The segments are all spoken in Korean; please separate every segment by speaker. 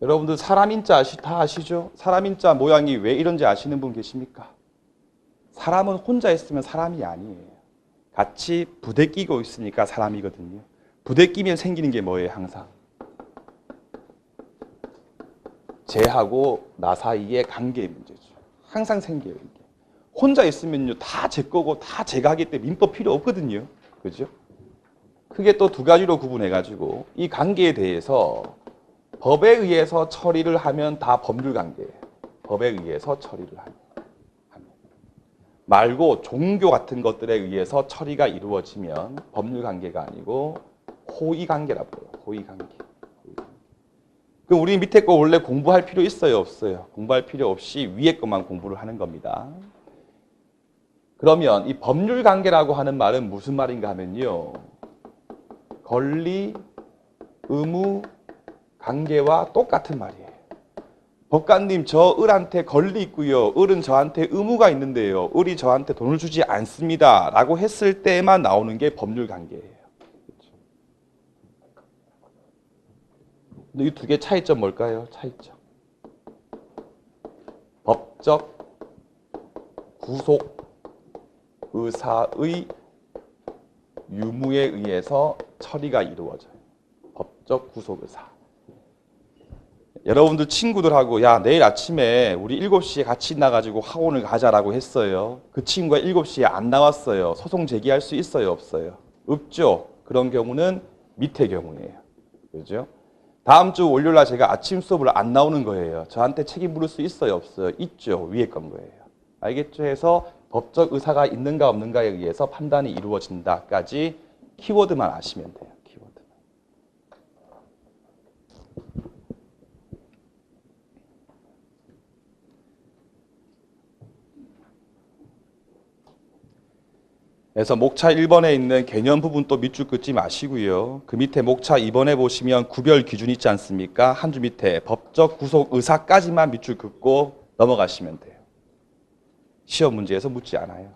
Speaker 1: 여러분들 사람인자 다 아시죠? 사람인자 모양이 왜 이런지 아시는 분 계십니까? 사람은 혼자 있으면 사람이 아니에요. 같이 부대끼고 있으니까 사람이거든요. 부대끼면 생기는 게 뭐예요, 항상? 쟤하고 나 사이의 관계의 문제죠. 항상 생겨요, 이게. 혼자 있으면요, 다 제 거고 다 제가 하기 때문에 민법 필요 없거든요. 그죠? 크게 또 두 가지로 구분해가지고 이 관계에 대해서 법에 의해서 처리를 하면 다 법률 관계예요. 법에 의해서 처리를 하면. 말고 종교 같은 것들에 의해서 처리가 이루어지면 법률 관계가 아니고 호의 관계라고 해요. 호의 관계. 그럼 우리 밑에 거 원래 공부할 필요 있어요, 없어요? 공부할 필요 없이 위에 것만 공부를 하는 겁니다. 그러면 이 법률 관계라고 하는 말은 무슨 말인가 하면요. 권리, 의무, 관계와 똑같은 말이에요. 법관님, 저 을한테 권리 있고요. 을은 저한테 의무가 있는데요. 을이 저한테 돈을 주지 않습니다. 라고 했을 때만 나오는 게 법률 관계예요. 근데 이 두 개 차이점 뭘까요? 차이점. 법적 구속 의사의 유무에 의해서 처리가 이루어져요. 법적 구속 의사. 여러분들 친구들하고 야 내일 아침에 우리 7시에 같이 나가지고 학원을 가자라고 했어요. 그 친구가 7시에 안 나왔어요. 소송 제기할 수 있어요? 없어요? 없죠. 그런 경우는 밑의 경우예요. 그죠? 다음 주 월요일날 제가 아침 수업을 안 나오는 거예요. 저한테 책임 물을 수 있어요? 없어요? 있죠. 위에 건 거예요. 알겠죠? 해서 법적 의사가 있는가 없는가에 의해서 판단이 이루어진다까지 키워드만 아시면 돼요. 그래서 목차 1번에 있는 개념 부분 또 밑줄 긋지 마시고요. 그 밑에 목차 2번에 보시면 구별 기준 있지 않습니까? 한 줄 밑에 법적 구속 의사까지만 밑줄 긋고 넘어가시면 돼요. 시험 문제에서 묻지 않아요.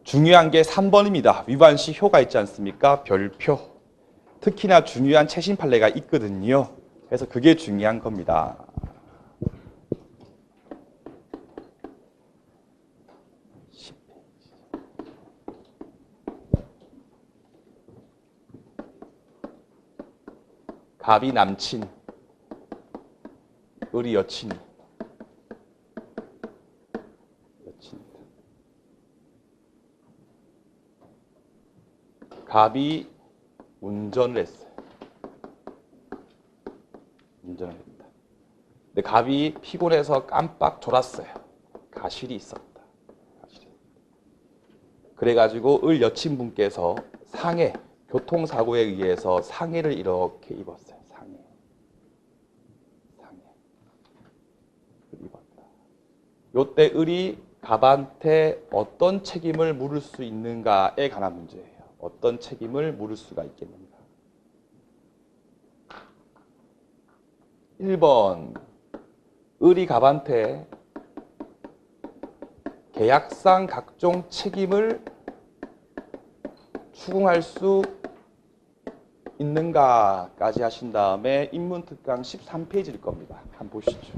Speaker 1: 중요한 게 3번입니다. 위반 시 효가 있지 않습니까? 별표. 특히나 중요한 채심 판례가 있거든요. 그래서 그게 중요한 겁니다. 갑이 남친, 을이 여친. 갑이 운전을 했어요. 운전을 했다. 근데 갑이 피곤해서 깜빡 졸았어요. 가실이 있었다. 그래가지고 을 여친분께서 상해, 교통사고에 의해서 상해를 이렇게 입었어요. 상해. 입었다. 요때 을이 갑한테 어떤 책임을 물을 수 있는가에 관한 문제예요. 어떤 책임을 물을 수가 있겠는가. 1번, 을이 갑한테 계약상 각종 책임을 추궁할 수 있는가까지 하신 다음에 인문특강 13페이지일 겁니다. 한번 보시죠.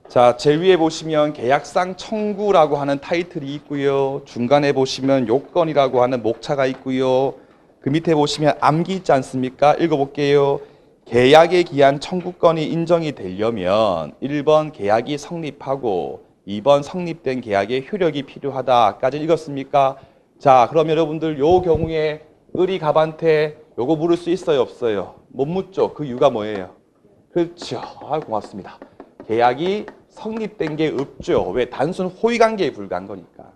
Speaker 1: 자, 제위에 보시면 계약상 청구라고 하는 타이틀이 있고요. 중간에 보시면 요건이라고 하는 목차가 있고요. 그 밑에 보시면 암기 있지 않습니까? 읽어볼게요. 계약에 기한 청구권이 인정이 되려면 1번 계약이 성립하고 2번 성립된 계약의 효력이 필요하다까지 읽었습니까? 자, 그럼 여러분들 요 경우에 을이 갑한테 요거 물을 수 있어요? 없어요? 못 묻죠? 그 이유가 뭐예요? 그렇죠. 아, 고맙습니다. 계약이 성립된 게 없죠. 왜? 단순 호의 관계에 불과한 거니까.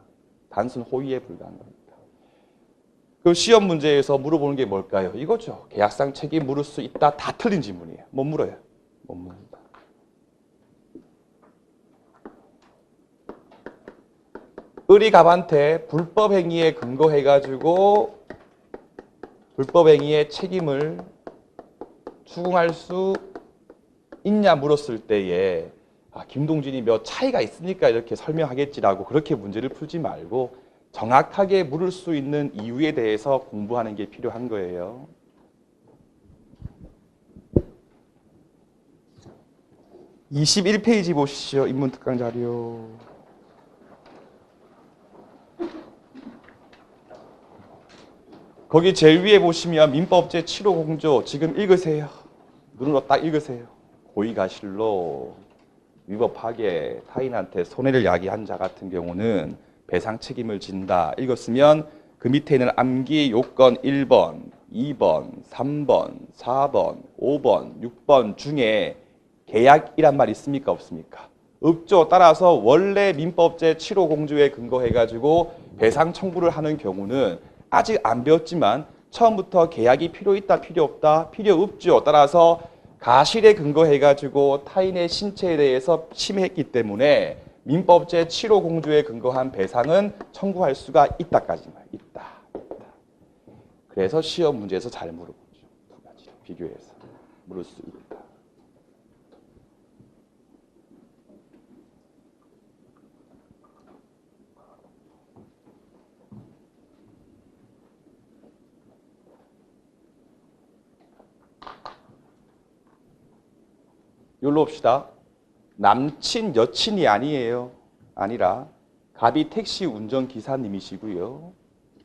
Speaker 1: 단순 호의에 불과한 거니까. 그럼 시험 문제에서 물어보는 게 뭘까요? 이거죠. 계약상 책임 물을 수 있다. 다 틀린 질문이에요. 못 물어요. 못 묻는다. 을이 갑한테 불법 행위에 근거해가지고 불법 행위의 책임을 추궁할 수 있냐 물었을 때에 김동진이 몇 차이가 있으니까 이렇게 설명하겠지라고 그렇게 문제를 풀지 말고 정확하게 물을 수 있는 이유에 대해서 공부하는 게 필요한 거예요. (21페이지) 보시죠. 인문특강 자료. 거기 제일 위에 보시면 민법제 7호 공조 지금 읽으세요. 눈으로 딱 읽으세요. 고의가실로 위법하게 타인한테 손해를 야기한 자 같은 경우는 배상 책임을 진다. 읽었으면 그 밑에 있는 암기 요건 1번, 2번, 3번, 4번, 5번, 6번 중에 계약이란 말 있습니까? 없습니까? 없죠. 따라서 원래 민법제 7호 공조에 근거해가지고 배상 청구를 하는 경우는 아직 안 배웠지만 처음부터 계약이 필요 있다, 필요 없다, 필요 없죠. 따라서 가실에 근거해가지고 타인의 신체에 대해서 침해했기 때문에 민법제 7호 공조에 근거한 배상은 청구할 수가 있다까지만 있다. 그래서 시험 문제에서 잘 물어보죠. 두 가지를 비교해서 물을 수 있다. 요로 봅시다. 남친, 여친이 아니에요. 아니라 갑이 택시 운전기사님이시고요.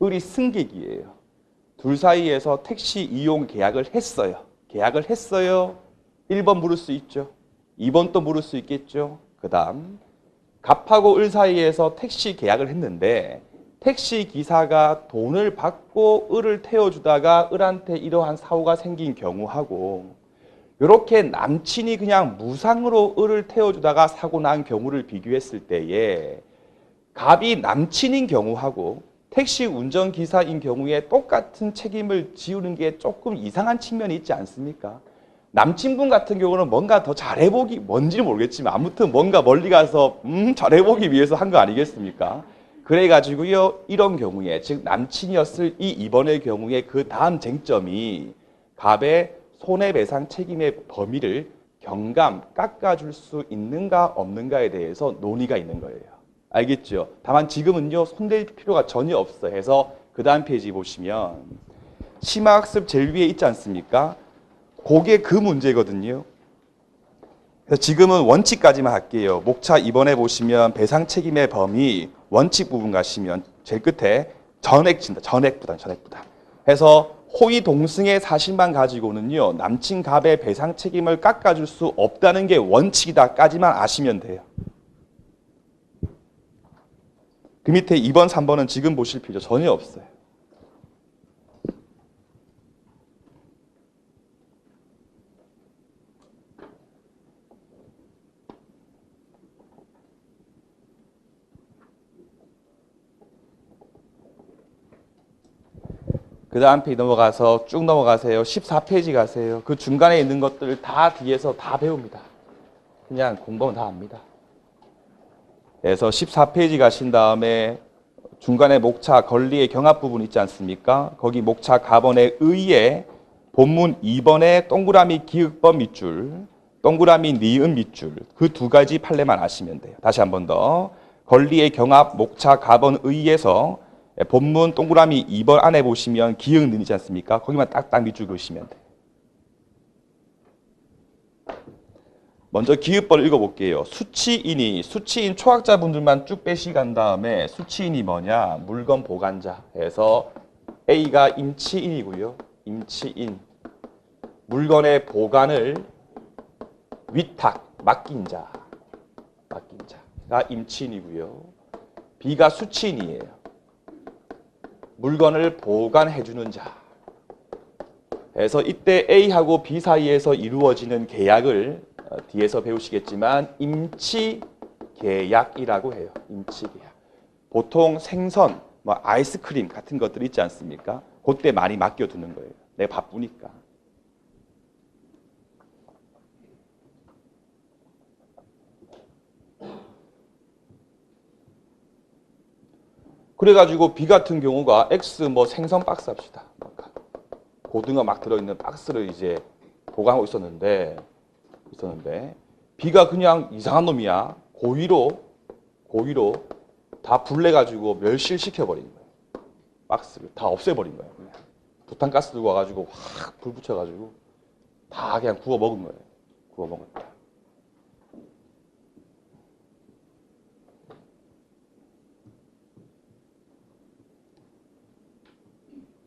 Speaker 1: 을이 승객이에요. 둘 사이에서 택시 이용 계약을 했어요. 계약을 했어요. 1번 물을 수 있죠. 2번 또 물을 수 있겠죠. 그 다음 갑하고 을 사이에서 택시 계약을 했는데 택시 기사가 돈을 받고 을을 태워주다가 을한테 이러한 사고가 생긴 경우하고 이렇게 남친이 그냥 무상으로 을을 태워주다가 사고 난 경우를 비교했을 때에 갑이 남친인 경우하고 택시 운전기사인 경우에 똑같은 책임을 지우는 게 조금 이상한 측면이 있지 않습니까? 남친분 같은 경우는 뭔가 더 잘해보기, 뭔지는 모르겠지만 아무튼 뭔가 멀리 가서 잘해보기 위해서 한 거 아니겠습니까? 그래가지고요, 이런 경우에, 즉 남친이었을 이 2번의 경우에 그 다음 쟁점이 갑의 손해배상 책임의 범위를 경감, 깎아줄 수 있는가 없는가에 대해서 논의가 있는 거예요. 알겠죠? 다만 지금은요, 손댈 필요가 전혀 없어 해서 그 다음 페이지 보시면 심화학습 제일 위에 있지 않습니까? 그게 그 문제거든요. 그래서 지금은 원칙까지만 할게요. 목차 2번에 보시면 배상 책임의 범위 원칙 부분 가시면 제일 끝에 전액진다. 전액부담. 해서 호의 동승의 사실만 가지고는요, 남친 갑의 배상 책임을 깎아줄 수 없다는 게 원칙이다까지만 아시면 돼요. 그 밑에 2번, 3번은 지금 보실 필요 전혀 없어요. 그 다음 페이지 넘어가서 쭉 넘어가세요. 14페이지 가세요. 그 중간에 있는 것들 다 뒤에서 다 배웁니다. 그냥 공부하면 다 압니다. 그래서 14페이지 가신 다음에 중간에 목차 권리의 경합 부분 있지 않습니까? 거기 목차 가번에 의에 본문 2번에 동그라미 기역법 밑줄, 동그라미 니은 밑줄 그 두 가지 판례만 아시면 돼요. 다시 한 번 더. 권리의 경합 목차 가번 의에서 본문 동그라미 2번 안에 보시면 기역 는이지 않습니까? 거기만 딱딱 밑줄 그으시면 돼요. 먼저 기읍벌 읽어볼게요. 수취인이, 수취인 초학자분들만 쭉 빼시 간 다음에 수취인이 뭐냐? 물건 보관자 해서 A가 임치인이고요. 임치인. 물건의 보관을 위탁, 맡긴 자. 맡긴 자가 임치인이고요. B가 수취인이에요. 물건을 보관해주는 자. 그래서 이때 A하고 B 사이에서 이루어지는 계약을 뒤에서 배우시겠지만 임치계약이라고 해요. 임치계약. 보통 생선, 뭐 아이스크림 같은 것들 있지 않습니까? 그때 많이 맡겨두는 거예요. 내가 바쁘니까. 그래가지고 B 같은 경우가 X 뭐 생선 박스 합시다. 고등어 막 들어있는 박스를 이제 보관하고 있었는데 B가 그냥 이상한 놈이야. 고의로 다 불내가지고 멸실시켜버린 거예요. 박스를 다 없애버린 거예요. 그냥. 부탄가스 들고 와가지고 확 불 붙여가지고 다 그냥 구워 먹은 거예요. 구워 먹었다.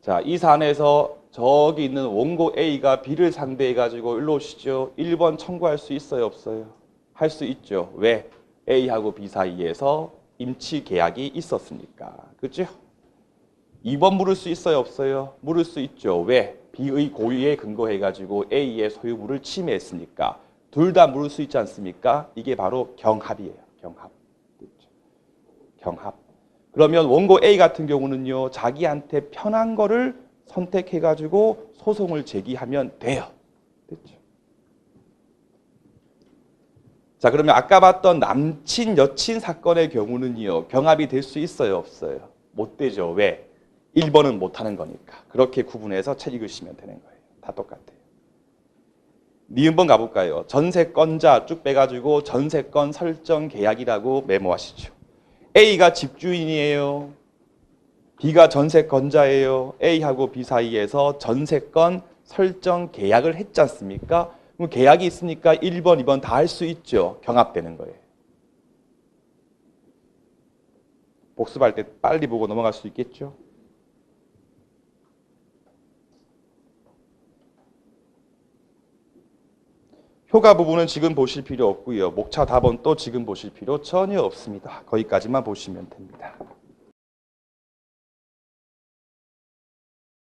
Speaker 1: 자, 이 사안에서 저기 있는 원고 A가 B를 상대해가지고 일로 오시죠. 1번 청구할 수 있어요, 없어요? 할 수 있죠. 왜? A하고 B 사이에서 임치 계약이 있었으니까. 그죠? 2번 물을 수 있어요, 없어요? 물을 수 있죠. 왜? B의 고의에 근거해가지고 A의 소유물을 침해했으니까. 둘 다 물을 수 있지 않습니까? 이게 바로 경합이에요. 경합. 그렇죠? 경합. 그러면 원고 A 같은 경우는요, 자기한테 편한 거를 선택해가지고 소송을 제기하면 돼요. 됐죠? 자, 그러면 아까 봤던 남친, 여친 사건의 경우는요, 경합이 될 수 있어요, 없어요? 못 되죠. 왜? 1번은 못하는 거니까. 그렇게 구분해서 책 읽으시면 되는 거예요. 다 똑같아요. 니은번 가볼까요? 전세권자 쭉 빼가지고 전세권 설정 계약이라고 메모하시죠. A가 집주인이에요. B가 전세권자예요. A하고 B 사이에서 전세권 설정 계약을 했지 않습니까? 그럼 계약이 있으니까 1번, 2번 다 할 수 있죠. 경합되는 거예요. 복습할 때 빨리 보고 넘어갈 수 있겠죠? 효과 부분은 지금 보실 필요 없고요. 목차 답은 또 지금 보실 필요 전혀 없습니다. 거기까지만 보시면 됩니다.